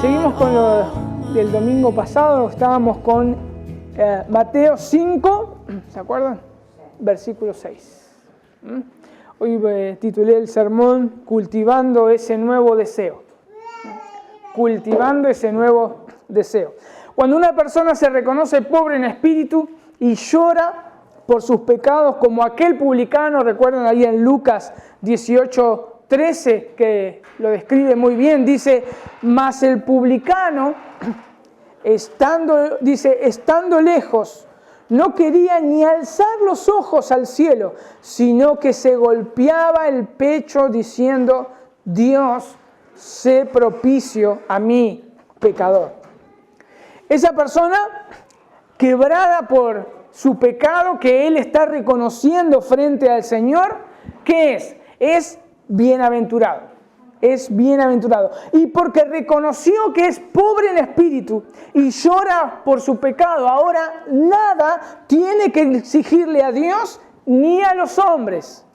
Seguimos con lo del domingo pasado, estábamos con Mateo 5, ¿se acuerdan? Versículo 6. Hoy titulé el sermón Cultivando ese nuevo deseo. Cultivando ese nuevo deseo. Cuando una persona se reconoce pobre en espíritu y llora por sus pecados, como aquel publicano, recuerdan ahí en Lucas 18:13, que lo describe muy bien, dice, mas el publicano, estando lejos, no quería ni alzar los ojos al cielo, sino que se golpeaba el pecho diciendo, Dios, sé propicio a mí, pecador. Esa persona, quebrada por su pecado que él está reconociendo frente al Señor, ¿qué es? Es bienaventurado. Es bienaventurado. Y porque reconoció que es pobre en espíritu y llora por su pecado, ahora nada tiene que exigirle a Dios ni a los hombres.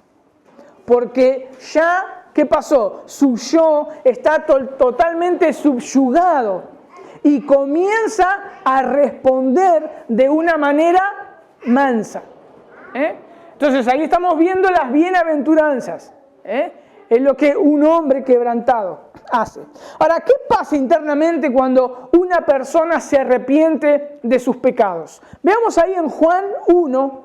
Porque ya, ¿qué pasó? Su yo está totalmente subyugado y comienza a responder de una manera mansa. Entonces ahí estamos viendo las bienaventuranzas. Es lo que un hombre quebrantado hace. Ahora, ¿qué pasa internamente cuando una persona se arrepiente de sus pecados? Veamos ahí en Juan 1,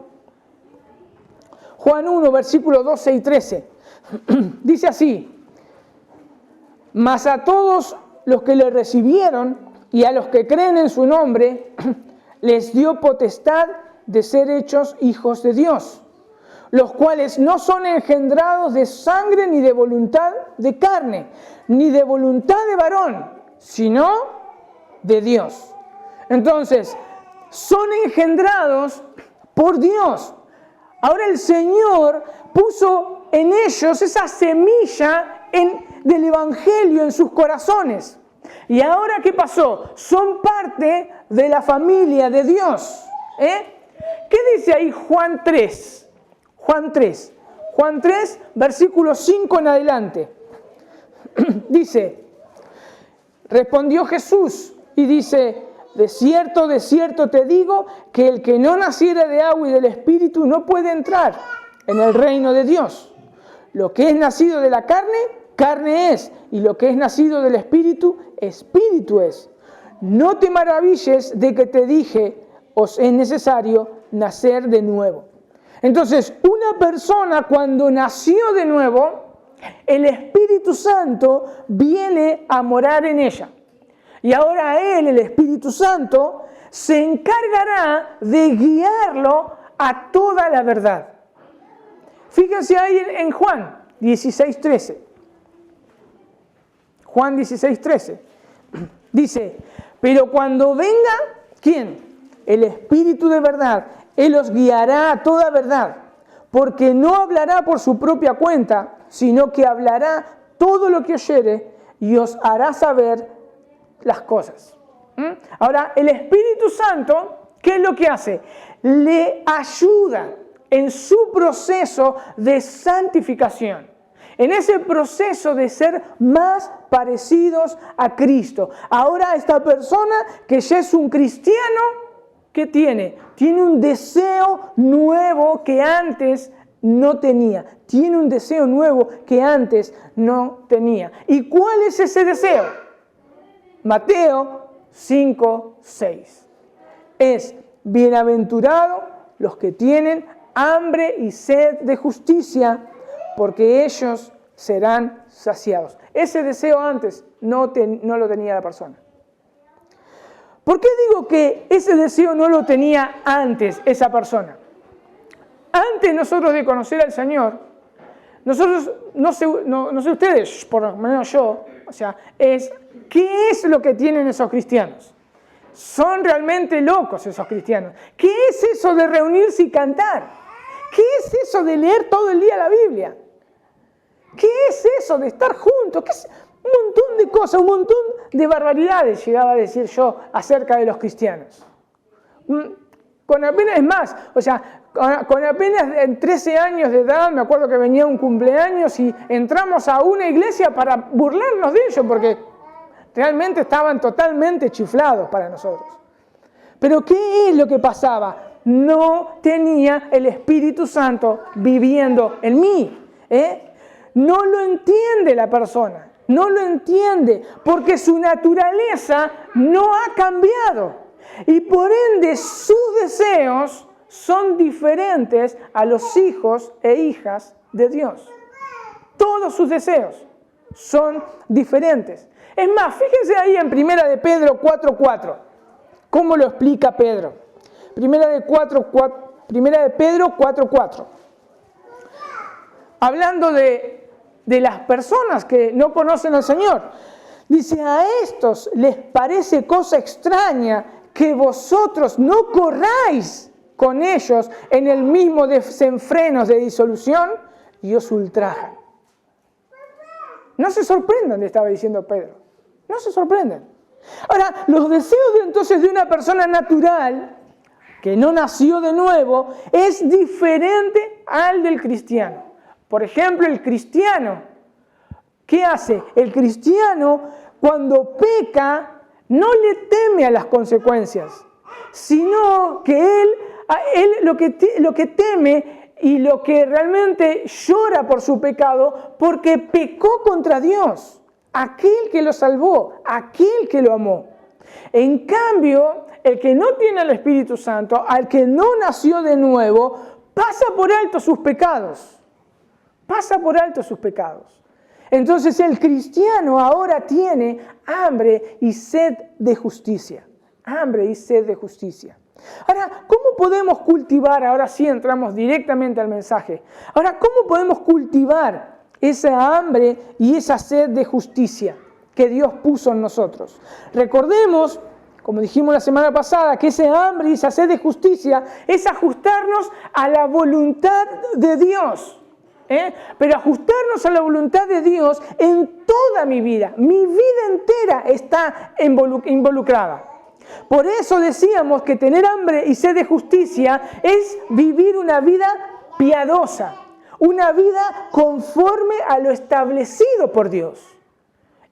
versículos 12 y 13. Dice así, mas a todos los que le recibieron y a los que creen en su nombre, les dio potestad de ser hechos hijos de Dios, los cuales no son engendrados de sangre ni de voluntad de carne, ni de voluntad de varón, sino de Dios. Entonces, son engendrados por Dios. Ahora el Señor puso en ellos esa semilla del Evangelio en sus corazones. Y ahora, ¿qué pasó? Son parte de la familia de Dios. ¿Qué dice ahí Juan 3? Juan 3, versículo 5 en adelante. Dice, respondió Jesús y dice, de cierto te digo que el que no naciere de agua y del Espíritu no puede entrar en el reino de Dios. Lo que es nacido de la carne, carne es, y lo que es nacido del Espíritu, Espíritu es. No te maravilles de que te dije, os es necesario nacer de nuevo. Entonces, una persona cuando nació de nuevo, el Espíritu Santo viene a morar en ella. Y ahora él, el Espíritu Santo, se encargará de guiarlo a toda la verdad. Fíjense ahí en Juan 16:13. Juan 16:13. Dice, pero cuando venga, ¿quién? El Espíritu de verdad. Él os guiará a toda verdad, porque no hablará por su propia cuenta, sino que hablará todo lo que oyere y os hará saber las cosas. Ahora, el Espíritu Santo, ¿qué es lo que hace? Le ayuda en su proceso de santificación, en ese proceso de ser más parecidos a Cristo. Ahora esta persona que ya es un cristiano, ¿qué tiene? Tiene un deseo nuevo que antes no tenía. Tiene un deseo nuevo que antes no tenía. ¿Y cuál es ese deseo? Mateo 5:6. Es bienaventurado los que tienen hambre y sed de justicia, porque ellos serán saciados. Ese deseo antes no lo tenía la persona. ¿Por qué digo que ese deseo no lo tenía antes esa persona? Antes nosotros de conocer al Señor, nosotros, no sé ustedes, por lo menos yo, ¿qué es lo que tienen esos cristianos? Son realmente locos esos cristianos. ¿Qué es eso de reunirse y cantar? ¿Qué es eso de leer todo el día la Biblia? ¿Qué es eso de estar juntos? ¿Qué es? Un montón de cosas, un montón de barbaridades llegaba a decir yo acerca de los cristianos. Con apenas, con apenas 13 años de edad, me acuerdo que venía un cumpleaños y entramos a una iglesia para burlarnos de ellos, porque realmente estaban totalmente chiflados para nosotros. Pero ¿qué es lo que pasaba? No tenía el Espíritu Santo viviendo en mí. No lo entiende la persona, no lo entiende, porque su naturaleza no ha cambiado. Y por ende sus deseos son diferentes a los hijos e hijas de Dios. Todos sus deseos son diferentes. Es más, fíjense ahí en 1 de Pedro 4:4. ¿Cómo lo explica Pedro? 1 de Pedro 4:4. Hablando de las personas que no conocen al Señor. Dice, a estos les parece cosa extraña que vosotros no corráis con ellos en el mismo desenfrenos de disolución y os ultrajan. No se sorprendan, le estaba diciendo Pedro. No se sorprendan. Ahora, los deseos entonces de una persona natural que no nació de nuevo es diferente al del cristiano. Por ejemplo, el cristiano, ¿qué hace? El cristiano cuando peca no le teme a las consecuencias, sino que él lo que teme y lo que realmente llora por su pecado porque pecó contra Dios, aquel que lo salvó, aquel que lo amó. En cambio, el que no tiene el Espíritu Santo, al que no nació de nuevo, pasa por alto sus pecados. Pasa por alto sus pecados. Entonces el cristiano ahora tiene hambre y sed de justicia. Hambre y sed de justicia. Ahora, ¿cómo podemos cultivar? Ahora sí entramos directamente al mensaje. Ahora, ¿cómo podemos cultivar esa hambre y esa sed de justicia que Dios puso en nosotros? Recordemos, como dijimos la semana pasada, que ese hambre y esa sed de justicia es ajustarnos a la voluntad de Dios. Pero ajustarnos a la voluntad de Dios en toda mi vida entera está involucrada. Por eso decíamos que tener hambre y sed de justicia es vivir una vida piadosa, una vida conforme a lo establecido por Dios.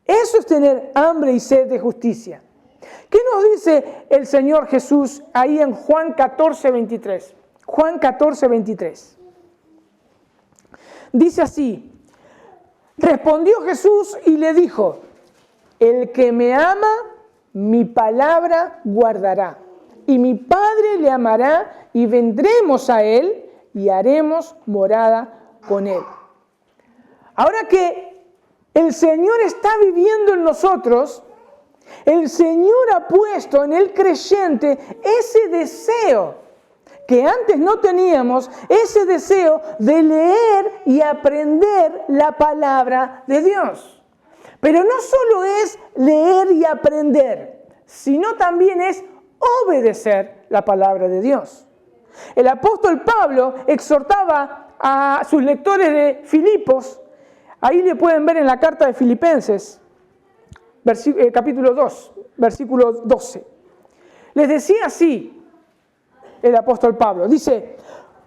Eso es tener hambre y sed de justicia. ¿Qué nos dice el Señor Jesús ahí en Juan 14:23? Juan 14:23. Dice así, respondió Jesús y le dijo, el que me ama, mi palabra guardará, y mi Padre le amará, y vendremos a él, y haremos morada con él. Ahora que el Señor está viviendo en nosotros, el Señor ha puesto en el creyente ese deseo que antes no teníamos, ese deseo de leer y aprender la palabra de Dios. Pero no solo es leer y aprender, sino también es obedecer la palabra de Dios. El apóstol Pablo exhortaba a sus lectores de Filipos, ahí le pueden ver en la carta de Filipenses, capítulo 2, versículo 12. Les decía así, el apóstol Pablo, dice,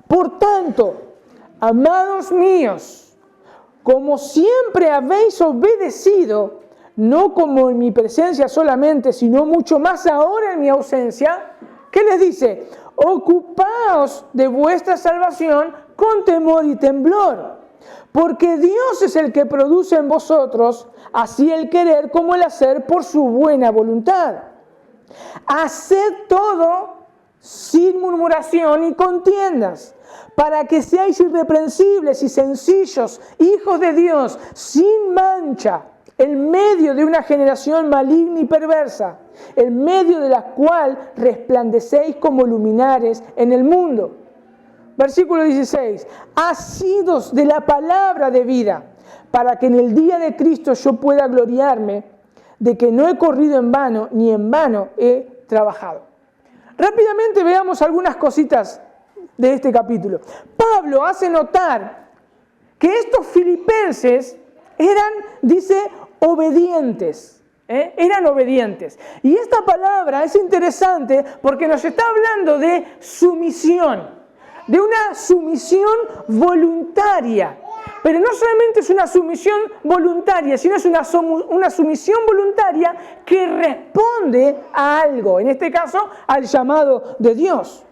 por tanto, amados míos, como siempre habéis obedecido, no como en mi presencia solamente, sino mucho más ahora en mi ausencia, ¿qué les dice? Ocupaos de vuestra salvación con temor y temblor, porque Dios es el que produce en vosotros así el querer como el hacer por su buena voluntad. Haced todo sin murmuración y contiendas, para que seáis irreprensibles y sencillos, hijos de Dios, sin mancha, en medio de una generación maligna y perversa, en medio de la cual resplandecéis como luminares en el mundo. Versículo 16, asidos de la palabra de vida, para que en el día de Cristo yo pueda gloriarme de que no he corrido en vano, ni en vano he trabajado. Rápidamente veamos algunas cositas de este capítulo. Pablo hace notar que estos filipenses eran, dice, obedientes. Eran obedientes. Y esta palabra es interesante porque nos está hablando de sumisión, de una sumisión voluntaria. Pero no solamente es una sumisión voluntaria, sino es una sumisión voluntaria que responde a algo, en este caso al llamado de Dios.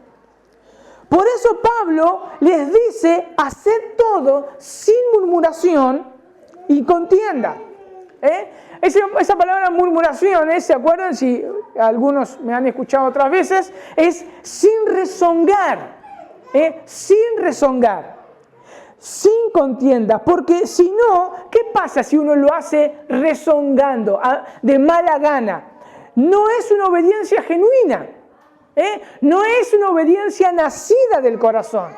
Por eso Pablo les dice, haced todo sin murmuración y contienda. Esa palabra murmuración, ¿se acuerdan? Si algunos me han escuchado otras veces, es sin rezongar, sin rezongar, sin contienda, porque si no, ¿qué pasa si uno lo hace rezongando, de mala gana? No es una obediencia genuina, no es una obediencia nacida del corazón,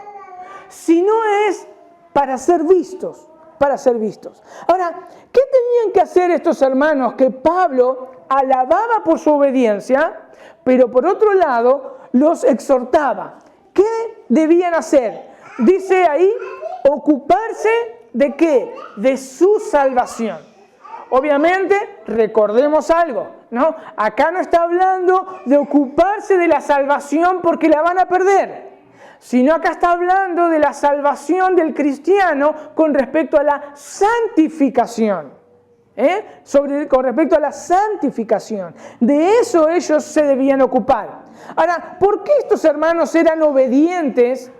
sino es para ser vistos. Para ser vistos. Ahora, ¿qué tenían que hacer estos hermanos que Pablo alababa por su obediencia, pero por otro lado los exhortaba? ¿Qué debían hacer? Dice ahí, ocuparse ¿de qué? De su salvación. Obviamente, recordemos algo, ¿no? Acá no está hablando de ocuparse de la salvación porque la van a perder, sino acá está hablando de la salvación del cristiano con respecto a la santificación. Con respecto a la santificación. De eso ellos se debían ocupar. Ahora, ¿por qué estos hermanos eran obedientes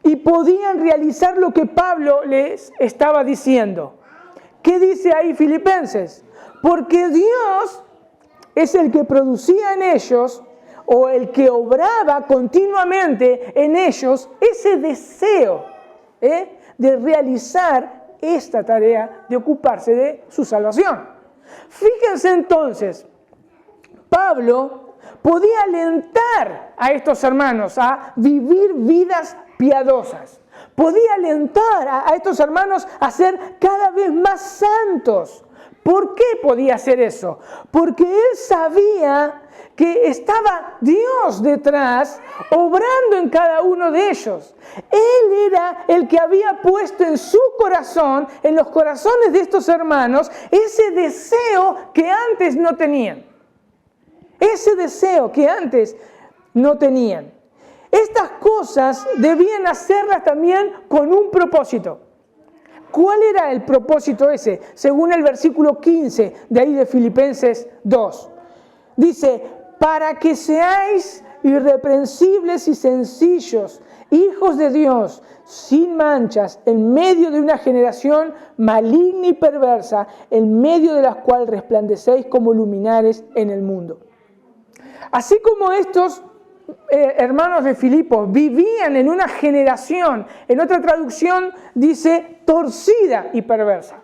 y podían realizar lo que Pablo les estaba diciendo? ¿Qué dice ahí Filipenses? Porque Dios es el que producía en ellos, o el que obraba continuamente en ellos, ese deseo de realizar esta tarea de ocuparse de su salvación. Fíjense entonces, Pablo podía alentar a estos hermanos a vivir vidas piadosas. Podía alentar a estos hermanos a ser cada vez más santos. ¿Por qué podía hacer eso? Porque él sabía que estaba Dios detrás, obrando en cada uno de ellos. Él era el que había puesto en su corazón, en los corazones de estos hermanos, ese deseo que antes no tenían. Ese deseo que antes no tenían. Estas cosas debían hacerlas también con un propósito. ¿Cuál era el propósito ese? Según el versículo 15 de ahí de Filipenses 2. Dice, para que seáis irreprensibles y sencillos, hijos de Dios, sin manchas, en medio de una generación maligna y perversa, en medio de la cual resplandecéis como luminares en el mundo. Así como estos hermanos de Filipos vivían en una generación, en otra traducción dice torcida y perversa.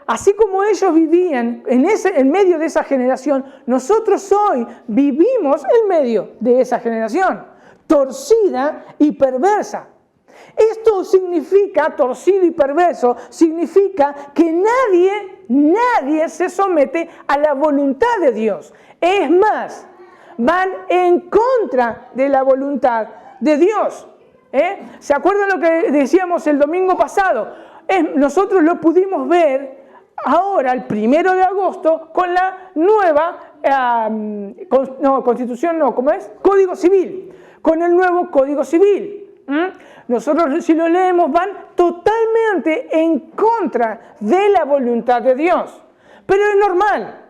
Así como ellos vivían en medio de esa generación, nosotros hoy vivimos en medio de esa generación, torcida y perversa. Esto significa, torcido y perverso, significa que nadie se somete a la voluntad de Dios. Es más, van en contra de la voluntad de Dios. ¿Se acuerdan lo que decíamos el domingo pasado? Nosotros lo pudimos ver ahora, el 1 de agosto, con la nueva Constitución, ¿cómo es? Código Civil, con el nuevo Código Civil. Nosotros, si lo leemos, van totalmente en contra de la voluntad de Dios. Pero es normal,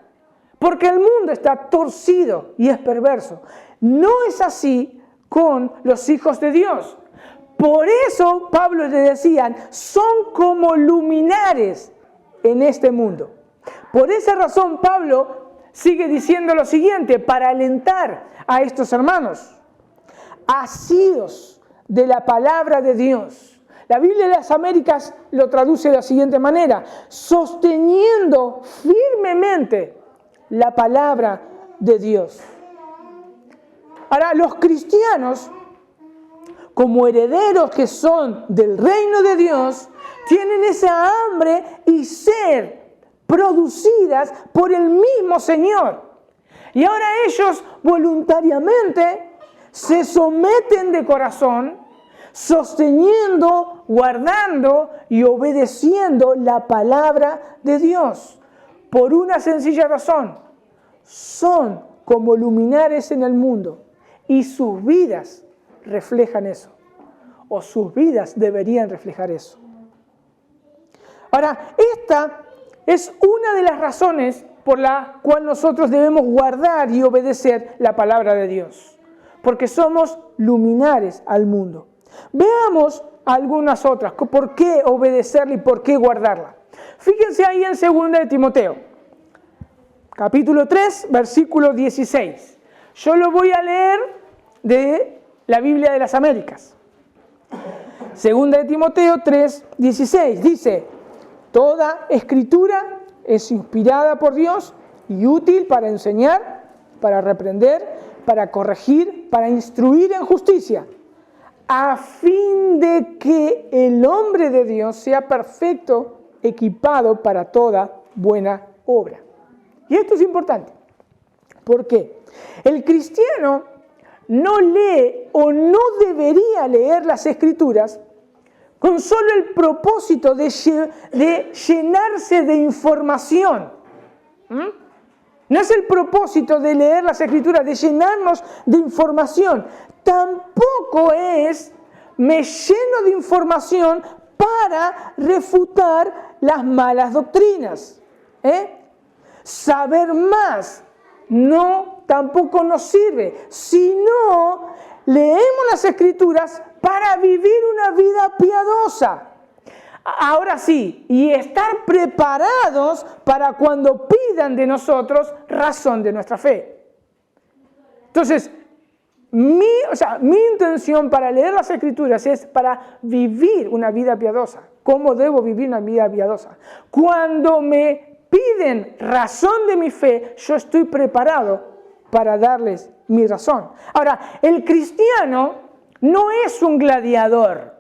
porque el mundo está torcido y es perverso. No es así con los hijos de Dios. Por eso Pablo le decían, son como luminares en este mundo. Por esa razón Pablo sigue diciendo lo siguiente para alentar a estos hermanos. Asidos de la palabra de Dios. La Biblia de las Américas lo traduce de la siguiente manera: sosteniendo firmemente la palabra de Dios. Ahora, los cristianos, como herederos que son del reino de Dios, tienen esa hambre y sed producidas por el mismo Señor. Y ahora ellos voluntariamente se someten de corazón, sosteniendo, guardando y obedeciendo la palabra de Dios. Por una sencilla razón: son como luminares en el mundo y sus vidas reflejan eso, o sus vidas deberían reflejar eso. Ahora, esta es una de las razones por la cual nosotros debemos guardar y obedecer la palabra de Dios, porque somos luminares al mundo. Veamos algunas otras, por qué obedecerla y por qué guardarla. Fíjense ahí en 2 de Timoteo, capítulo 3, versículo 16. Yo lo voy a leer de la Biblia de las Américas. 2 de Timoteo 3, 16. Dice: toda escritura es inspirada por Dios y útil para enseñar, para reprender, para corregir, para instruir en justicia, a fin de que el hombre de Dios sea perfecto, equipado para toda buena obra. Y esto es importante. ¿Por qué? El cristiano no lee o no debería leer las Escrituras con solo el propósito de llenarse de información. No es el propósito de leer las Escrituras, de llenarnos de información. Tampoco es me lleno de información para refutar las malas doctrinas. Saber más tampoco nos sirve, sino leemos las Escrituras para vivir una vida piadosa. Ahora sí, y estar preparados para cuando pidan de nosotros razón de nuestra fe. Entonces, mi intención para leer las Escrituras es para vivir una vida piadosa. ¿Cómo debo vivir una vida piadosa? Cuando me piden razón de mi fe, yo estoy preparado para darles mi razón. Ahora, el cristiano no es un gladiador.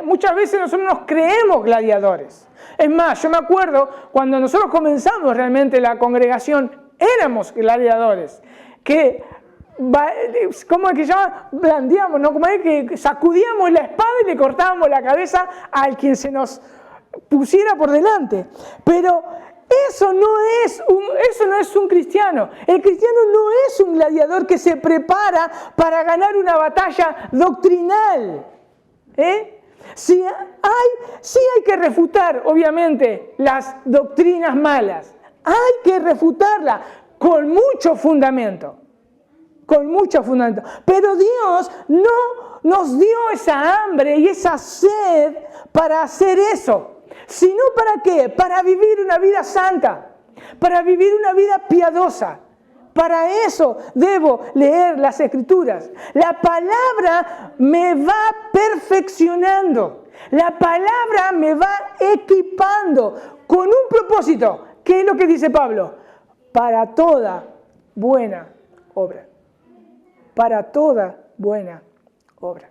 Muchas veces nosotros nos creemos gladiadores. Es más, yo me acuerdo cuando nosotros comenzamos realmente la congregación, éramos gladiadores. ¿Cómo es que se llama? Blandíamos, ¿no? ¿Cómo es que sacudíamos la espada y le cortábamos la cabeza al quien se nos pusiera por delante? Pero eso no es un cristiano. El cristiano no es un gladiador que se prepara para ganar una batalla doctrinal. Sí hay que refutar, obviamente, las doctrinas malas. Hay que refutarlas con mucho fundamento. Pero Dios no nos dio esa hambre y esa sed para hacer eso. ¿Sino para qué? Para vivir una vida santa, para vivir una vida piadosa. Para eso debo leer las Escrituras. La palabra me va perfeccionando. La palabra me va equipando con un propósito. ¿Qué es lo que dice Pablo? Para toda buena obra. Para toda buena obra.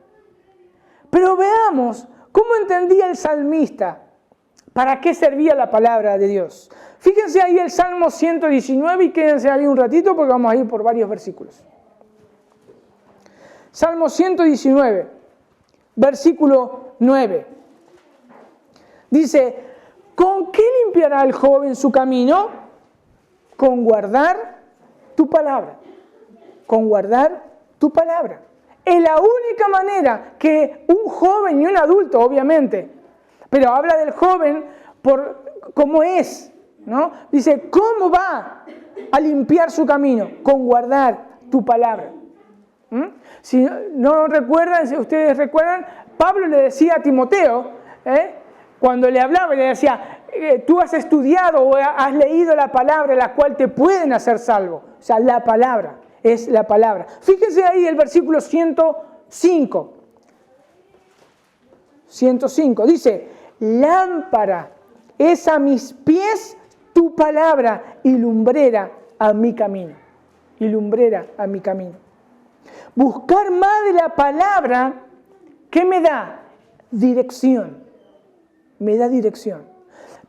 Pero veamos cómo entendía el salmista. ¿Para qué servía la palabra de Dios? Fíjense ahí el Salmo 119 y quédense ahí un ratito porque vamos a ir por varios versículos. Salmo 119, versículo 9. Dice: ¿con qué limpiará el joven su camino? Con guardar tu palabra. Con guardar tu palabra. Es la única manera que un joven y un adulto, obviamente, pero habla del joven por cómo es, ¿no? Dice, ¿cómo va a limpiar su camino? Con guardar tu palabra. Si no recuerdan, si ustedes recuerdan, Pablo le decía a Timoteo, cuando le hablaba, le decía, tú has estudiado o has leído la palabra, la cual te pueden hacer salvo. O sea, la palabra es la palabra. Fíjense ahí el versículo 105. 105. Dice, lámpara es a mis pies tu palabra y lumbrera a mi camino. Y lumbrera a mi camino. Buscar más de la palabra, ¿qué me da? Dirección. Me da dirección.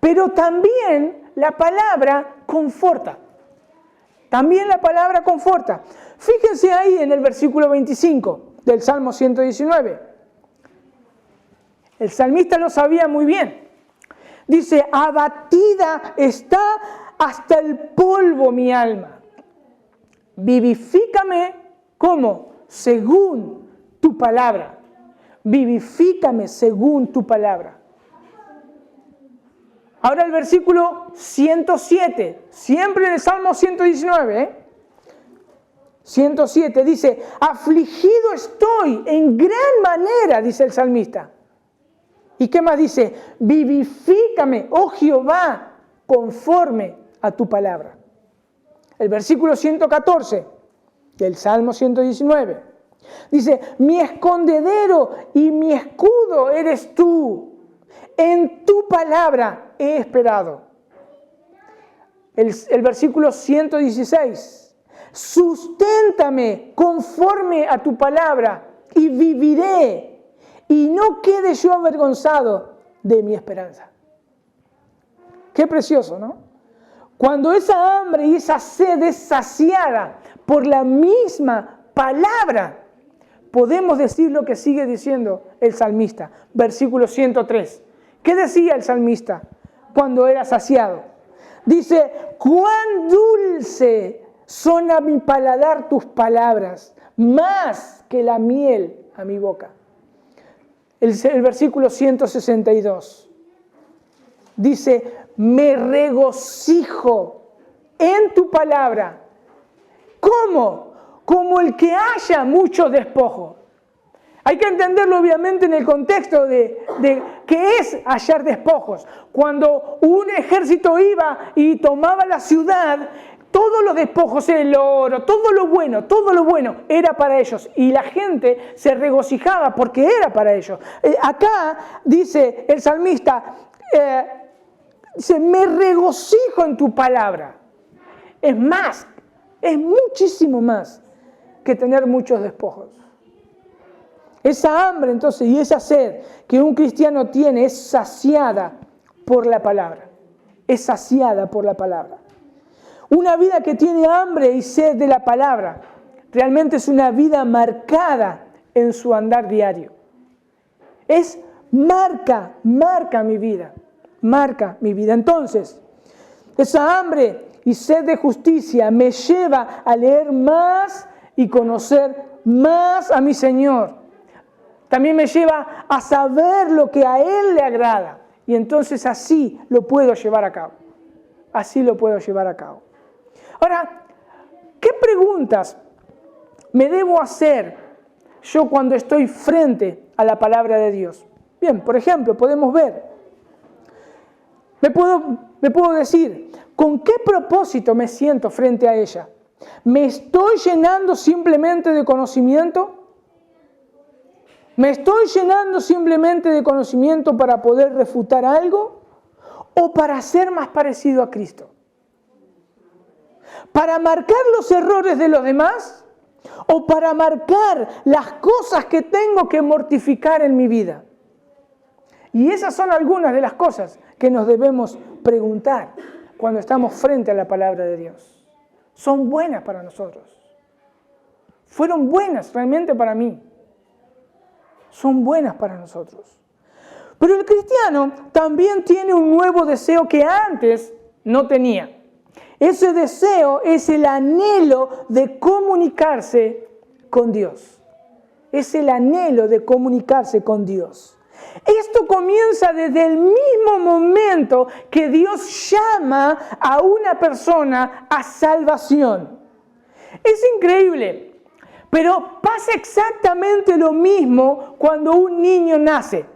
Pero también la palabra conforta. También la palabra conforta. Fíjense ahí en el versículo 25 del Salmo 119. El salmista lo sabía muy bien. Dice, abatida está hasta el polvo mi alma. Vivifícame, ¿cómo? Según tu palabra. Vivifícame según tu palabra. Ahora el versículo 107, siempre en el Salmo 119, 107 dice, afligido estoy en gran manera, dice el salmista. ¿Y qué más dice? Vivifícame, oh Jehová, conforme a tu palabra. El versículo 114 del Salmo 119 dice, mi escondedero y mi escudo eres tú. En tu palabra he esperado. El versículo 116. Susténtame conforme a tu palabra y viviré, y no quede yo avergonzado de mi esperanza. Qué precioso, ¿no? Cuando esa hambre y esa sed es saciada por la misma palabra, podemos decir lo que sigue diciendo el salmista. Versículo 103. ¿Qué decía el salmista cuando era saciado? Dice, cuán dulce son a mi paladar tus palabras, más que la miel a mi boca. El versículo 162 dice, me regocijo en tu palabra. ¿Cómo? Como el que haya mucho despojo. Hay que entenderlo obviamente en el contexto de qué es hallar despojos. Cuando un ejército iba y tomaba la ciudad, todos los despojos, el oro, todo lo bueno era para ellos. Y la gente se regocijaba porque era para ellos. Acá dice el salmista, dice, me regocijo en tu palabra. Es más, es muchísimo más que tener muchos despojos. Esa hambre entonces y esa sed que un cristiano tiene es saciada por la palabra. Es saciada por la palabra. Una vida que tiene hambre y sed de la palabra realmente es una vida marcada en su andar diario. Es marca mi vida. Marca mi vida. Entonces, esa hambre y sed de justicia me lleva a leer más y conocer más a mi Señor. También me lleva a saber lo que a Él le agrada. Y entonces así lo puedo llevar a cabo. Así lo puedo llevar a cabo. Ahora, ¿qué preguntas me debo hacer yo cuando estoy frente a la palabra de Dios? Bien, por ejemplo, podemos ver. Me puedo decir, ¿con qué propósito me siento frente a ella? ¿Me estoy llenando simplemente de conocimiento? ¿Me estoy llenando simplemente de conocimiento para poder refutar algo? ¿O para ser más parecido a Cristo? ¿Para marcar los errores de los demás? ¿O para marcar las cosas que tengo que mortificar en mi vida? Y esas son algunas de las cosas que nos debemos preguntar cuando estamos frente a la palabra de Dios. Son buenas para nosotros. Fueron buenas realmente para mí. Son buenas para nosotros. Pero el cristiano también tiene un nuevo deseo que antes no tenía. Ese deseo es el anhelo de comunicarse con Dios. Es el anhelo de comunicarse con Dios. Esto comienza desde el mismo momento que Dios llama a una persona a salvación. Es increíble. Pero pasa exactamente lo mismo cuando un niño nace.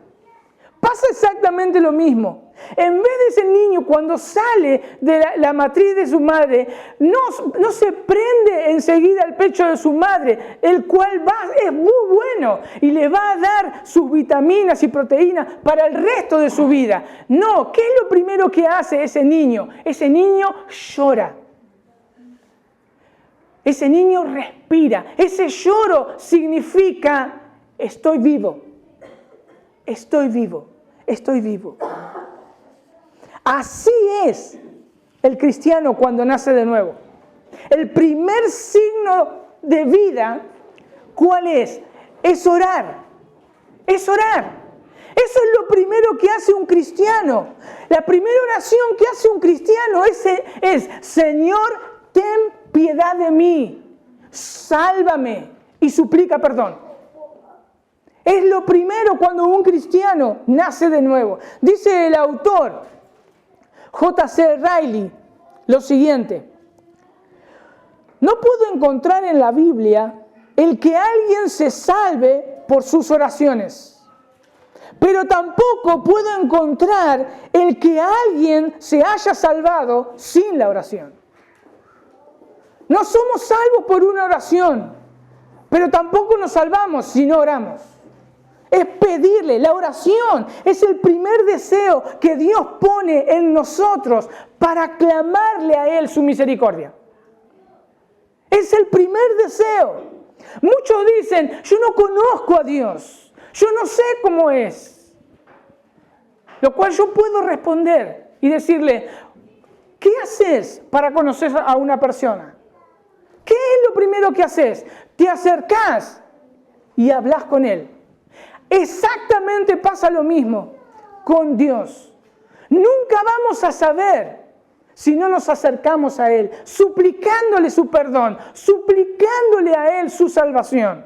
Pasa exactamente lo mismo. En vez de ese niño cuando sale de la matriz de su madre, no se prende enseguida al pecho de su madre, el cual es muy bueno y le va a dar sus vitaminas y proteínas para el resto de su vida. No, ¿qué es lo primero que hace ese niño? Ese niño llora. Ese niño respira. Ese lloro significa estoy vivo. Estoy vivo. Estoy vivo. Así es el cristiano cuando nace de nuevo. El primer signo de vida, ¿cuál es? Es orar. Es orar. Eso es lo primero que hace un cristiano. La primera oración que hace un cristiano es Señor, ten piedad de mí, sálvame y suplica perdón. Es lo primero cuando un cristiano nace de nuevo. Dice el autor J.C. Riley lo siguiente: no puedo encontrar en la Biblia el que alguien se salve por sus oraciones, pero tampoco puedo encontrar el que alguien se haya salvado sin la oración. No somos salvos por una oración, pero tampoco nos salvamos si no oramos. Es pedirle. La oración es el primer deseo que Dios pone en nosotros para clamarle a Él su misericordia. Es el primer deseo. Muchos dicen, yo no conozco a Dios, yo no sé cómo es. Lo cual yo puedo responder y decirle, ¿qué haces para conocer a una persona? ¿Qué es lo primero que haces? Te acercás y hablas con Él. Exactamente pasa lo mismo con Dios. Nunca vamos a saber si no nos acercamos a Él, suplicándole su perdón, suplicándole a Él su salvación.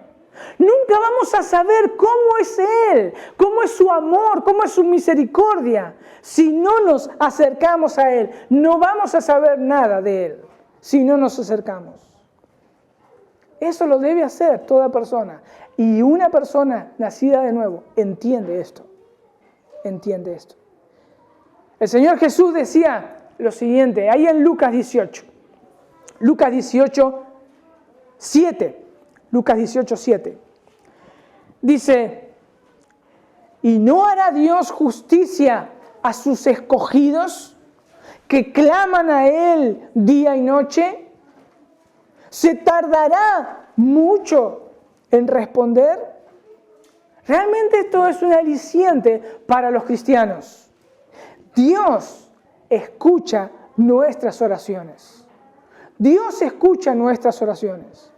Nunca vamos a saber cómo es Él, cómo es su amor, cómo es su misericordia. Si no nos acercamos a Él, no vamos a saber nada de Él si no nos acercamos. Eso lo debe hacer toda persona. Y una persona nacida de nuevo entiende esto. Entiende esto. El Señor Jesús decía lo siguiente, ahí en Lucas 18. Lucas 18, 7. Lucas 18, 7. Dice, ¿y no hará Dios justicia a sus escogidos que claman a Él día y noche? ¿Se tardará mucho en responder? Realmente esto es un aliciente para los cristianos. Dios escucha nuestras oraciones. Dios escucha nuestras oraciones.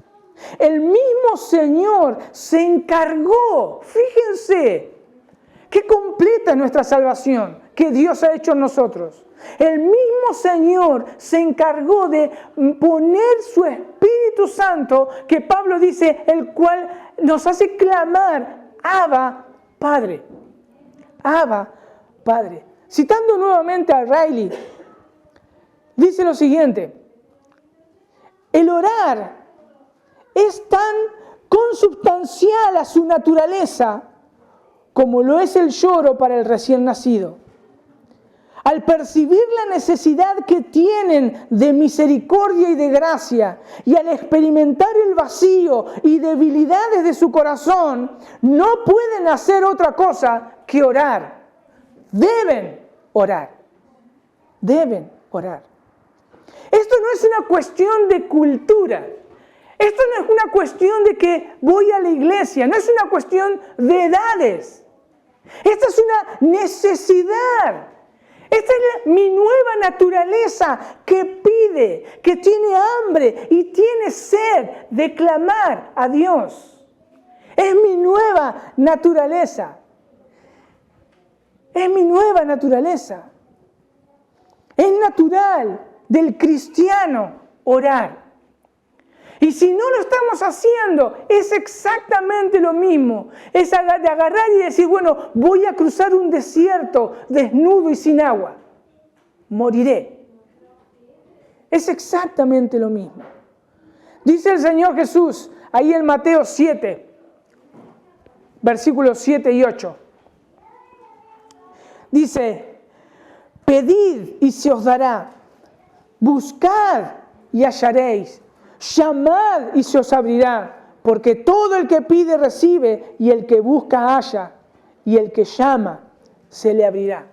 El mismo Señor se encargó, fíjense, que completa nuestra salvación que Dios ha hecho en nosotros. El mismo Señor se encargó de poner su Espíritu Santo, que Pablo dice, el cual nos hace clamar, Abba, Padre. Abba, Padre. Citando nuevamente a Riley, dice lo siguiente, el orar es tan consubstancial a su naturaleza como lo es el lloro para el recién nacido. Al percibir la necesidad que tienen de misericordia y de gracia, y al experimentar el vacío y debilidades de su corazón, no pueden hacer otra cosa que orar. Deben orar. Deben orar. Esto no es una cuestión de cultura. Esto no es una cuestión de que voy a la iglesia. No es una cuestión de edades. Esta es una necesidad. Esta es mi nueva naturaleza que pide, que tiene hambre y tiene sed de clamar a Dios. Es mi nueva naturaleza. Es mi nueva naturaleza. Es natural del cristiano orar. Y si no lo estamos haciendo, es exactamente lo mismo. Es de agarrar y decir, bueno, voy a cruzar un desierto desnudo y sin agua. Moriré. Es exactamente lo mismo. Dice el Señor Jesús, ahí en Mateo 7, versículos 7 y 8. Dice, pedid y se os dará, buscad y hallaréis, llamad y se os abrirá, porque todo el que pide recibe, y el que busca halla, y el que llama se le abrirá.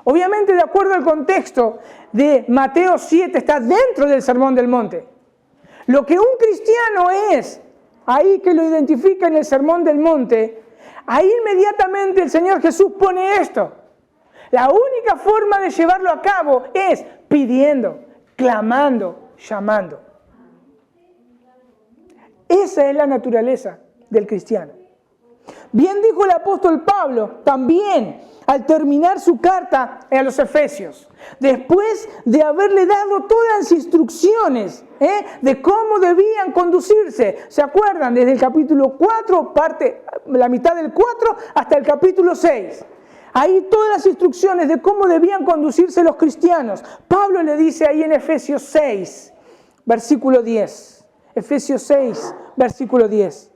Obviamente, de acuerdo al contexto de Mateo 7, está dentro del Sermón del Monte. Lo que un cristiano es, ahí que lo identifica en el Sermón del Monte, ahí inmediatamente el Señor Jesús pone esto. La única forma de llevarlo a cabo es pidiendo, clamando, llamando. Esa es la naturaleza del cristiano. Bien dijo el apóstol Pablo también al terminar su carta a los Efesios, después de haberle dado todas las instrucciones de cómo debían conducirse. ¿Se acuerdan? Desde el capítulo 4, la mitad del 4 hasta el capítulo 6. ahí todas las instrucciones de cómo debían conducirse los cristianos. Pablo le dice ahí en Efesios 6, versículo 10. Efesios 6, versículo 10.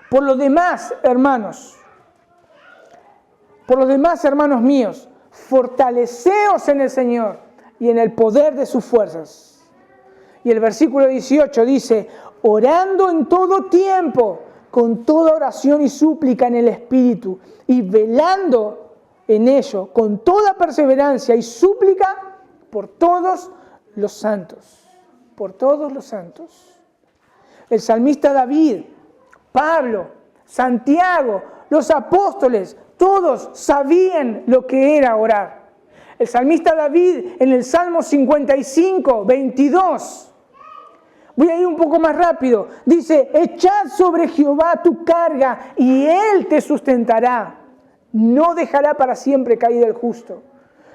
Por lo demás, hermanos míos, fortaleceos en el Señor y en el poder de sus fuerzas. Y el versículo 18 dice, orando en todo tiempo, con toda oración y súplica en el Espíritu, y velando en ello, con toda perseverancia y súplica por todos los santos. Por todos los santos. El salmista David, Pablo, Santiago, los apóstoles, todos sabían lo que era orar. El salmista David en el Salmo 55, 22, voy a ir un poco más rápido, dice, echad sobre Jehová tu carga y Él te sustentará. No dejará para siempre caído el justo.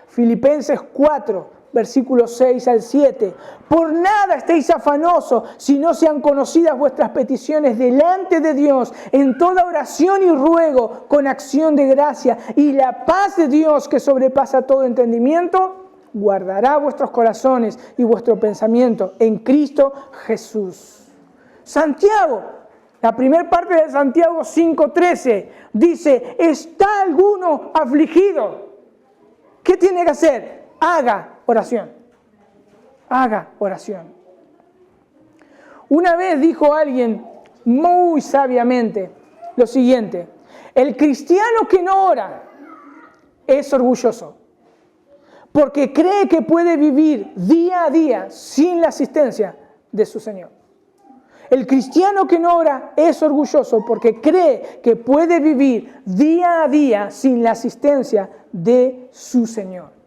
Filipenses 4, versículos 6 al 7. Por nada estéis afanosos, si no sean conocidas vuestras peticiones delante de Dios, en toda oración y ruego, con acción de gracia. Y la paz de Dios, que sobrepasa todo entendimiento, guardará vuestros corazones y vuestro pensamiento en Cristo Jesús. Santiago, la primera parte de Santiago 5:13, dice, ¿está alguno afligido? ¿Qué tiene que hacer? Haga oración. Haga oración. Una vez dijo alguien muy sabiamente lo siguiente, el cristiano que no ora es orgulloso, porque cree que puede vivir día a día sin la asistencia de su Señor. El cristiano que no ora es orgulloso porque cree que puede vivir día a día sin la asistencia de su Señor.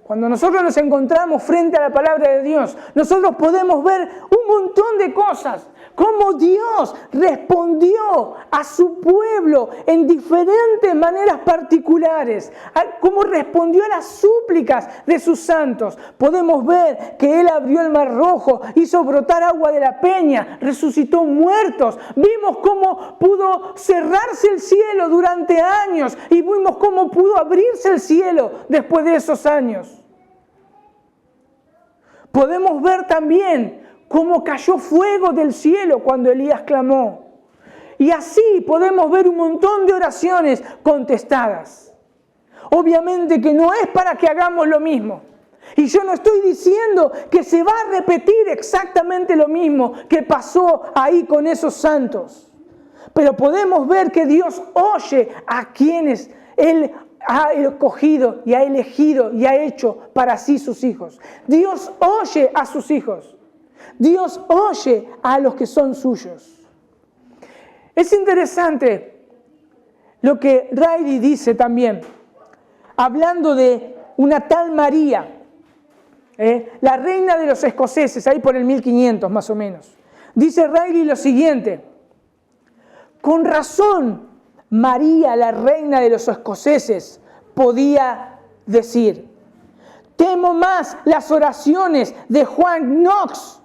Cuando nosotros nos encontramos frente a la palabra de Dios, nosotros podemos ver un montón de cosas. Cómo Dios respondió a su pueblo en diferentes maneras particulares. Cómo respondió a las súplicas de sus santos. Podemos ver que Él abrió el mar rojo, hizo brotar agua de la peña, resucitó muertos. Vimos cómo pudo cerrarse el cielo durante años y vimos cómo pudo abrirse el cielo después de esos años. Podemos ver también cómo cayó fuego del cielo cuando Elías clamó. Y así podemos ver un montón de oraciones contestadas. Obviamente que no es para que hagamos lo mismo. Y yo no estoy diciendo que se va a repetir exactamente lo mismo que pasó ahí con esos santos. Pero podemos ver que Dios oye a quienes Él ha escogido y ha elegido y ha hecho para sí sus hijos. Dios oye a sus hijos. Dios oye a los que son suyos. Es interesante lo que Riley dice también, hablando de una tal María, la reina de los escoceses, ahí por el 1500 más o menos. Dice Riley lo siguiente, con razón María, la reina de los escoceses, podía decir, temo más las oraciones de Juan Knox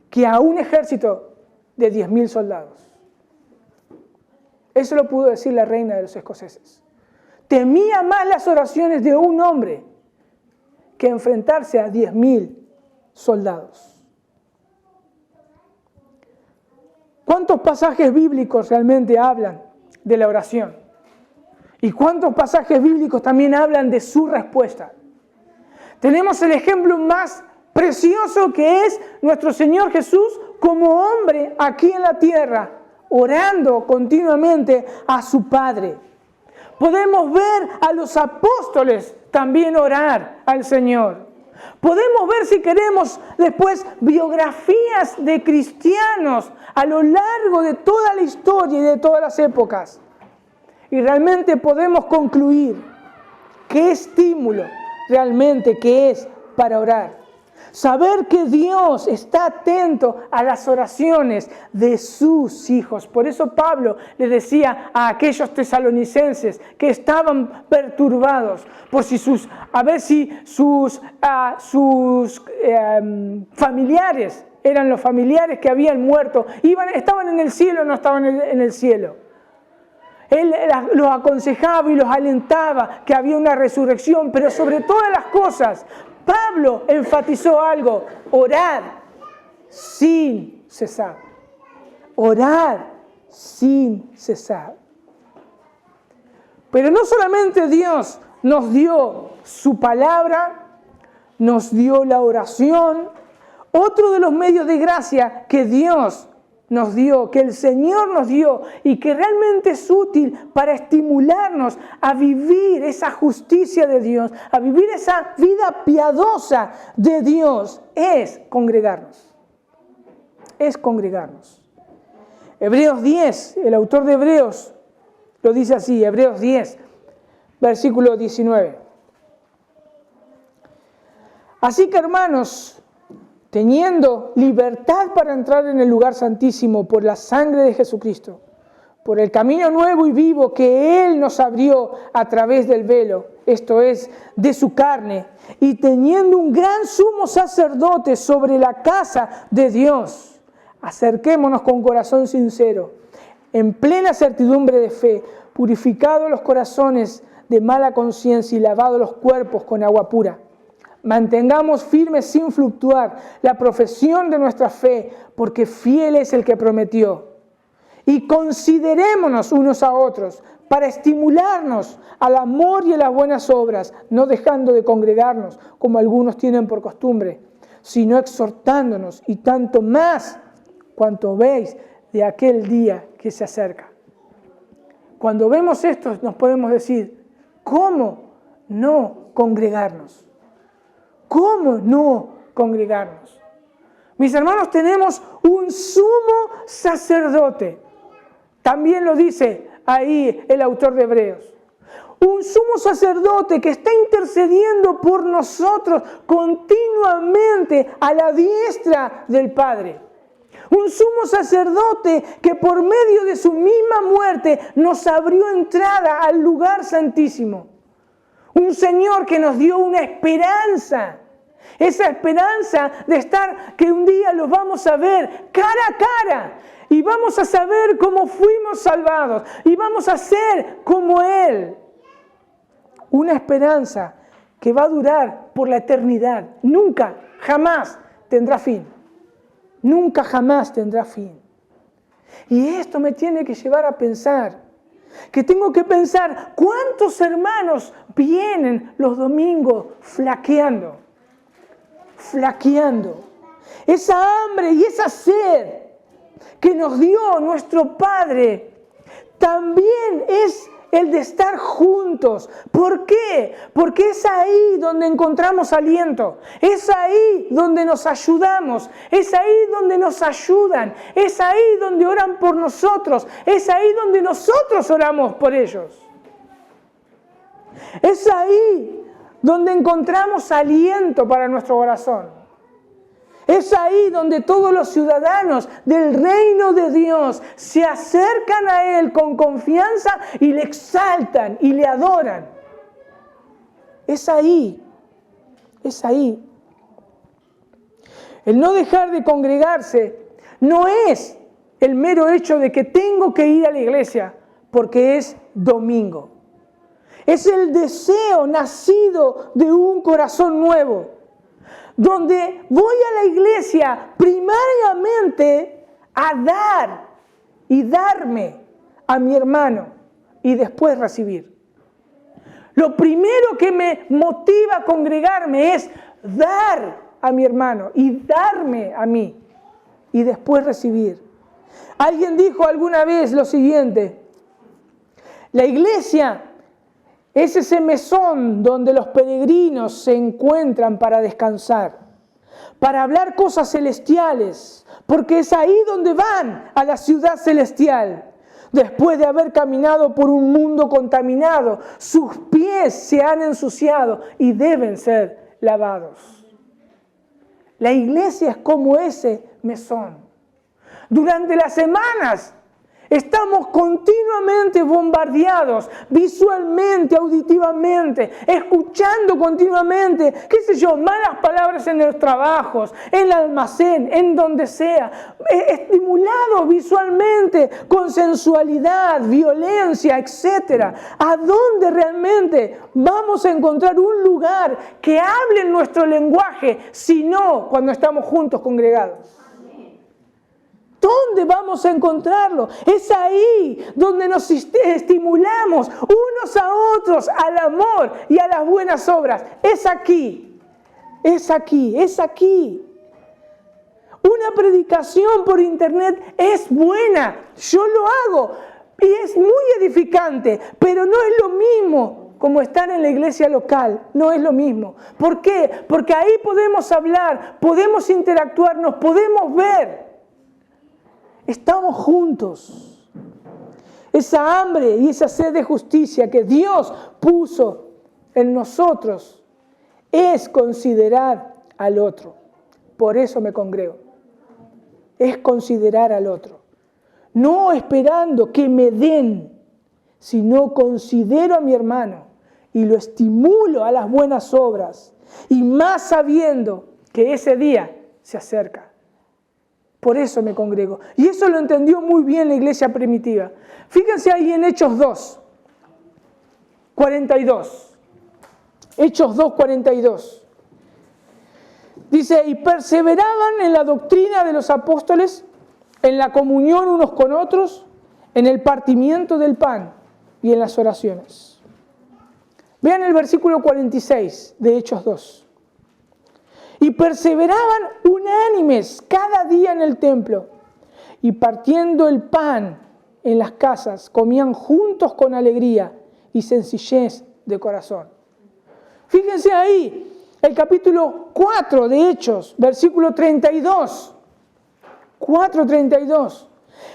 que a un ejército de 10.000 soldados. Eso lo pudo decir la reina de los escoceses. Temía más las oraciones de un hombre que enfrentarse a 10.000 soldados. ¿Cuántos pasajes bíblicos realmente hablan de la oración? ¿Y cuántos pasajes bíblicos también hablan de su respuesta? Tenemos el ejemplo más precioso que es nuestro Señor Jesús como hombre aquí en la tierra, orando continuamente a su Padre. Podemos ver a los apóstoles también orar al Señor. Podemos ver, si queremos, después biografías de cristianos a lo largo de toda la historia y de todas las épocas. Y realmente podemos concluir qué estímulo realmente que es para orar. Saber que Dios está atento a las oraciones de sus hijos. Por eso Pablo le decía a aquellos tesalonicenses que estaban perturbados por si sus familiares eran los familiares que habían muerto, estaban en el cielo o no estaban en el cielo. Él los aconsejaba y los alentaba que había una resurrección, pero sobre todas las cosas, Pablo enfatizó algo: orad sin cesar. Orad sin cesar. Pero no solamente Dios nos dio su palabra, nos dio la oración. Otro de los medios de gracia que Dios nos dio, que el Señor nos dio y que realmente es útil para estimularnos a vivir esa justicia de Dios, a vivir esa vida piadosa de Dios, es congregarnos. Es congregarnos. Hebreos 10, el autor de Hebreos lo dice así, Hebreos 10, versículo 19. Así que, hermanos, teniendo libertad para entrar en el lugar santísimo por la sangre de Jesucristo, por el camino nuevo y vivo que Él nos abrió a través del velo, esto es, de su carne, y teniendo un gran sumo sacerdote sobre la casa de Dios, acerquémonos con corazón sincero, en plena certidumbre de fe, purificados los corazones de mala conciencia y lavados los cuerpos con agua pura. Mantengamos firmes sin fluctuar la profesión de nuestra fe, porque fiel es el que prometió. Y considerémonos unos a otros para estimularnos al amor y a las buenas obras, no dejando de congregarnos como algunos tienen por costumbre, sino exhortándonos, y tanto más cuanto veis de aquel día que se acerca. Cuando vemos esto nos podemos decir, ¿cómo no congregarnos? ¿Cómo no congregarnos? Mis hermanos, tenemos un sumo sacerdote. También lo dice ahí el autor de Hebreos. Un sumo sacerdote que está intercediendo por nosotros continuamente a la diestra del Padre. Un sumo sacerdote que por medio de su misma muerte nos abrió entrada al lugar santísimo. Un Señor que nos dio una esperanza. Esa esperanza de estar, que un día los vamos a ver cara a cara. Y vamos a saber cómo fuimos salvados. Y vamos a ser como Él. Una esperanza que va a durar por la eternidad. Nunca, jamás tendrá fin. Nunca jamás tendrá fin. Y esto me tiene que llevar a pensar, que tengo que pensar cuántos hermanos vienen los domingos flaqueando. Esa hambre y esa sed que nos dio nuestro Padre también es el de estar juntos. ¿Por qué? Porque es ahí donde encontramos aliento. Es ahí donde nos ayudamos. Es ahí donde nos ayudan. Es ahí donde oran por nosotros. Es ahí donde nosotros oramos por ellos. Es ahí donde encontramos aliento para nuestro corazón. Es ahí donde todos los ciudadanos del reino de Dios se acercan a Él con confianza y le exaltan y le adoran. Es ahí. El no dejar de congregarse no es el mero hecho de que tengo que ir a la iglesia porque es domingo. Es el deseo nacido de un corazón nuevo, donde voy a la iglesia primariamente a dar y darme a mi hermano y después recibir. Lo primero que me motiva a congregarme es dar a mi hermano y darme a mí y después recibir. Alguien dijo alguna vez lo siguiente: la iglesia es ese mesón donde los peregrinos se encuentran para descansar, para hablar cosas celestiales, porque es ahí donde van a la ciudad celestial. Después de haber caminado por un mundo contaminado, sus pies se han ensuciado y deben ser lavados. La iglesia es como ese mesón. Durante las semanas Estamos continuamente bombardeados, visualmente, auditivamente, escuchando continuamente, qué sé yo, malas palabras en los trabajos, en el almacén, en donde sea, estimulados visualmente con sensualidad, violencia, etc. ¿A dónde realmente vamos a encontrar un lugar que hable nuestro lenguaje, si no cuando estamos juntos congregados? ¿Dónde vamos a encontrarlo? Es ahí donde nos estimulamos unos a otros al amor y a las buenas obras. Es aquí, es aquí, es aquí. Una predicación por internet es buena, yo lo hago y es muy edificante, pero no es lo mismo como estar en la iglesia local, no es lo mismo. ¿Por qué? Porque ahí podemos hablar, podemos interactuar, nos podemos ver. Estamos juntos. Esa hambre y esa sed de justicia que Dios puso en nosotros es considerar al otro. Por eso me congrego. Es considerar al otro. No esperando que me den, sino considero a mi hermano y lo estimulo a las buenas obras. Y más sabiendo que ese día se acerca. Por eso me congrego. Y eso lo entendió muy bien la iglesia primitiva. Fíjense ahí en Hechos 2, 42. Hechos 2, 42. Dice, y perseveraban en la doctrina de los apóstoles, en la comunión unos con otros, en el partimiento del pan y en las oraciones. Vean el versículo 46 de Hechos 2. Y perseveraban unánimes cada día en el templo, y partiendo el pan en las casas, comían juntos con alegría y sencillez de corazón. Fíjense ahí, el capítulo 4 de Hechos, versículo 32. 4:32.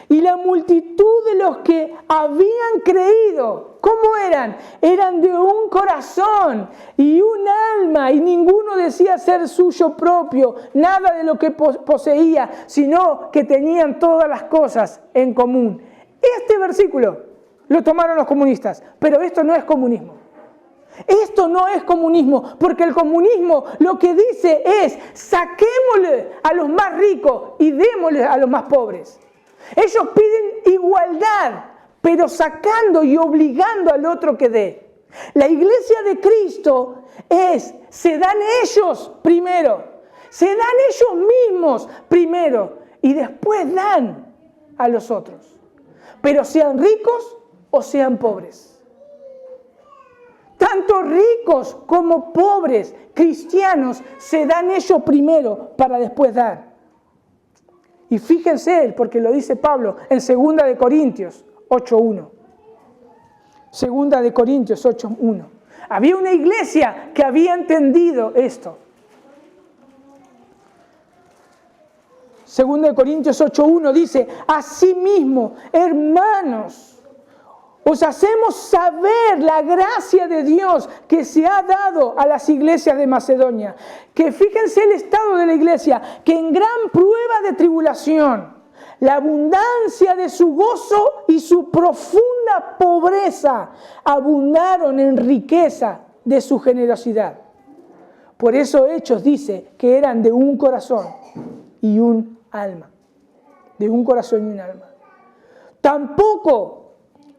Y la multitud de los que habían creído, ¿cómo eran? Eran de un corazón y un alma, y ninguno decía ser suyo propio, nada de lo que poseía, sino que tenían todas las cosas en común. Este versículo lo tomaron los comunistas, pero esto no es comunismo. Esto no es comunismo, porque el comunismo lo que dice es, saquémosle a los más ricos y démosle a los más pobres. Ellos piden igualdad, pero sacando y obligando al otro que dé. La iglesia de Cristo se dan ellos primero, se dan ellos mismos primero y después dan a los otros. Pero sean ricos o sean pobres. Tanto ricos como pobres, cristianos, se dan ellos primero para después dar. Y fíjense, porque lo dice Pablo en 2 de Corintios 8:1. 2 de Corintios 8:1. Había una iglesia que había entendido esto. 2 de Corintios 8:1 dice, asimismo, hermanos, os hacemos saber la gracia de Dios que se ha dado a las iglesias de Macedonia. Que fíjense el estado de la iglesia, que en gran prueba de tribulación, la abundancia de su gozo y su profunda pobreza abundaron en riqueza de su generosidad. Por eso Hechos dice que eran de un corazón y un alma. De un corazón y un alma. Tampoco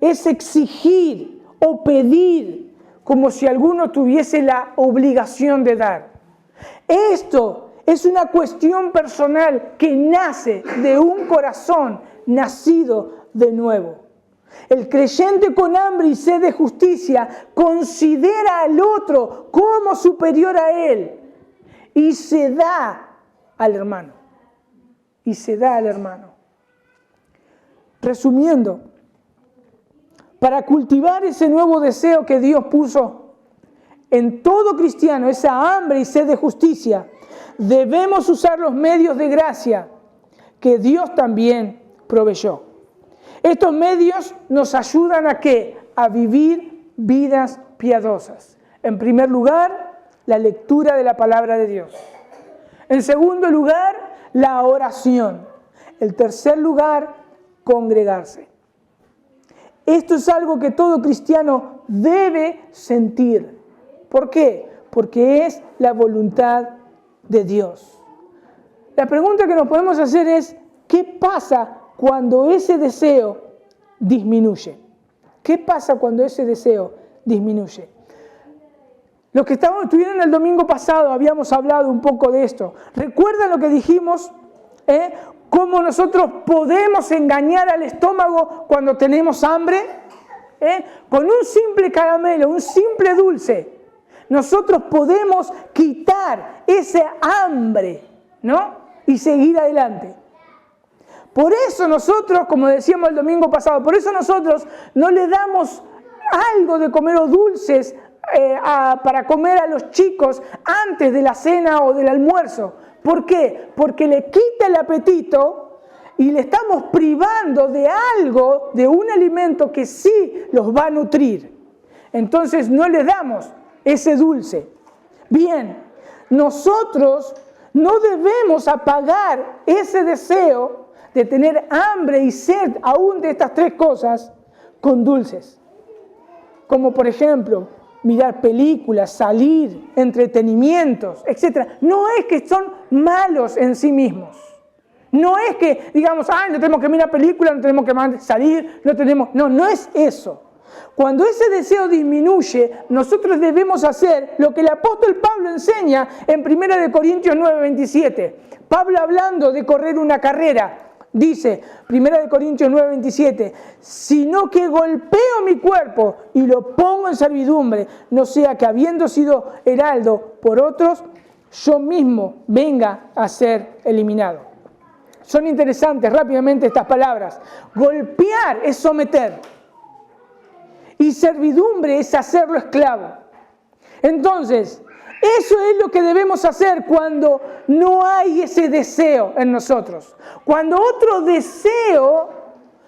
es exigir o pedir como si alguno tuviese la obligación de dar. Esto es una cuestión personal que nace de un corazón nacido de nuevo. El creyente con hambre y sed de justicia considera al otro como superior a él y se da al hermano. Y se da al hermano. Resumiendo, para cultivar ese nuevo deseo que Dios puso en todo cristiano, esa hambre y sed de justicia, debemos usar los medios de gracia que Dios también proveyó. Estos medios nos ayudan ¿a qué? A vivir vidas piadosas. En primer lugar, la lectura de la palabra de Dios. En segundo lugar, la oración. En tercer lugar, congregarse. Esto es algo que todo cristiano debe sentir. ¿Por qué? Porque es la voluntad de Dios. La pregunta que nos podemos hacer es, ¿qué pasa cuando ese deseo disminuye? ¿Qué pasa cuando ese deseo disminuye? Los que estuvieron el domingo pasado habíamos hablado un poco de esto. ¿Recuerdan lo que dijimos? ¿Cómo nosotros podemos engañar al estómago cuando tenemos hambre? Con un simple caramelo, un simple dulce, nosotros podemos quitar ese hambre, ¿no? Y seguir adelante. Por eso nosotros, como decíamos el domingo pasado, por eso nosotros no le damos algo de comer o dulces para comer a los chicos antes de la cena o del almuerzo. ¿Por qué? Porque le quita el apetito y le estamos privando de algo, de un alimento que sí los va a nutrir. Entonces no les damos ese dulce. Bien, nosotros no debemos apagar ese deseo de tener hambre y sed aún de estas tres cosas con dulces. Como por ejemplo, mirar películas, salir, entretenimientos, etc. No es que son malos en sí mismos. No es que digamos, no tenemos que mirar películas, no tenemos que salir, no es eso. Cuando ese deseo disminuye, nosotros debemos hacer lo que el apóstol Pablo enseña en 1 Corintios 9:27. Pablo, hablando de correr una carrera, dice, 1 Corintios 9:27, sino que golpeo mi cuerpo y lo pongo en servidumbre, no sea que habiendo sido heraldo por otros, yo mismo venga a ser eliminado. Son interesantes rápidamente estas palabras. Golpear es someter. Y servidumbre es hacerlo esclavo. Entonces, eso es lo que debemos hacer cuando no hay ese deseo en nosotros. Cuando otro deseo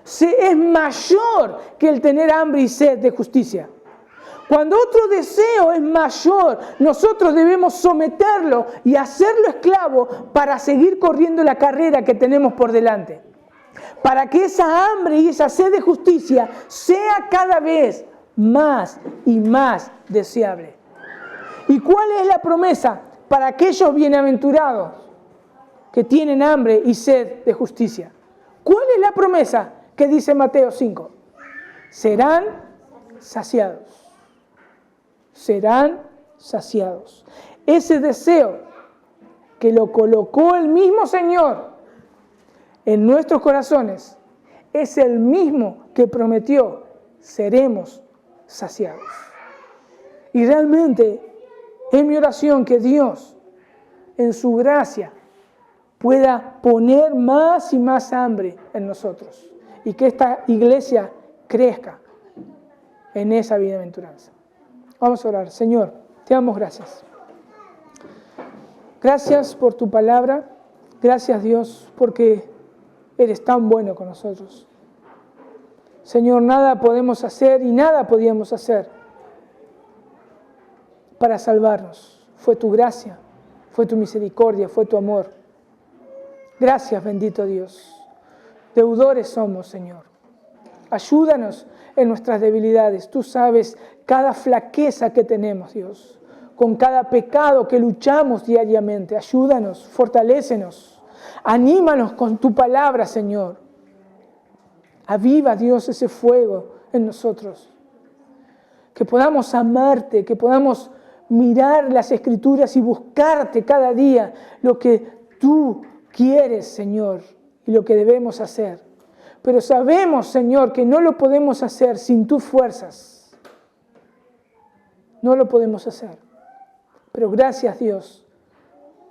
es mayor que el tener hambre y sed de justicia. Cuando otro deseo es mayor, nosotros debemos someterlo y hacerlo esclavo para seguir corriendo la carrera que tenemos por delante. Para que esa hambre y esa sed de justicia sea cada vez más y más deseable. ¿Y cuál es la promesa para aquellos bienaventurados que tienen hambre y sed de justicia? ¿Cuál es la promesa que dice Mateo 5? Serán saciados. Serán saciados. Ese deseo que lo colocó el mismo Señor en nuestros corazones es el mismo que prometió: seremos saciados. Y realmente es mi oración que Dios, en su gracia, pueda poner más y más hambre en nosotros y que esta iglesia crezca en esa bienaventuranza. Vamos a orar. Señor, te damos gracias. Gracias por tu palabra. Gracias, Dios, porque eres tan bueno con nosotros. Señor, nada podemos hacer y nada podíamos hacer para salvarnos. Fue tu gracia, fue tu misericordia, fue tu amor. Gracias, bendito Dios. Deudores somos, Señor. Ayúdanos en nuestras debilidades. Tú sabes cada flaqueza que tenemos, Dios, con cada pecado que luchamos diariamente. Ayúdanos, fortalécenos, anímanos con tu palabra, Señor. Aviva, Dios, ese fuego en nosotros. Que podamos amarte, que podamos mirar las Escrituras y buscarte cada día lo que tú quieres, Señor, y lo que debemos hacer. Pero sabemos, Señor, que no lo podemos hacer sin tus fuerzas. No lo podemos hacer. Pero gracias, Dios,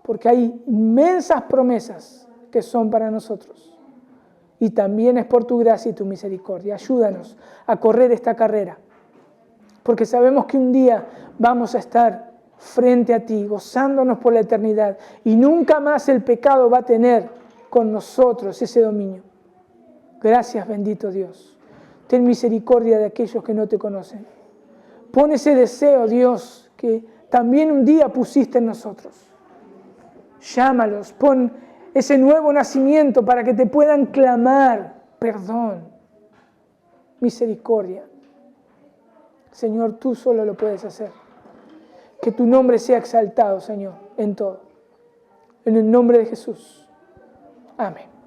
porque hay inmensas promesas que son para nosotros. Y también es por tu gracia y tu misericordia. Ayúdanos a correr esta carrera, porque sabemos que un día vamos a estar frente a ti, gozándonos por la eternidad, y nunca más el pecado va a tener con nosotros ese dominio. Gracias, bendito Dios. Ten misericordia de aquellos que no te conocen. Pon ese deseo, Dios, que también un día pusiste en nosotros. Llámalos, pon ese nuevo nacimiento para que te puedan clamar perdón. misericordia. Señor, tú solo lo puedes hacer. Que tu nombre sea exaltado, Señor, en todo. En el nombre de Jesús. Amén.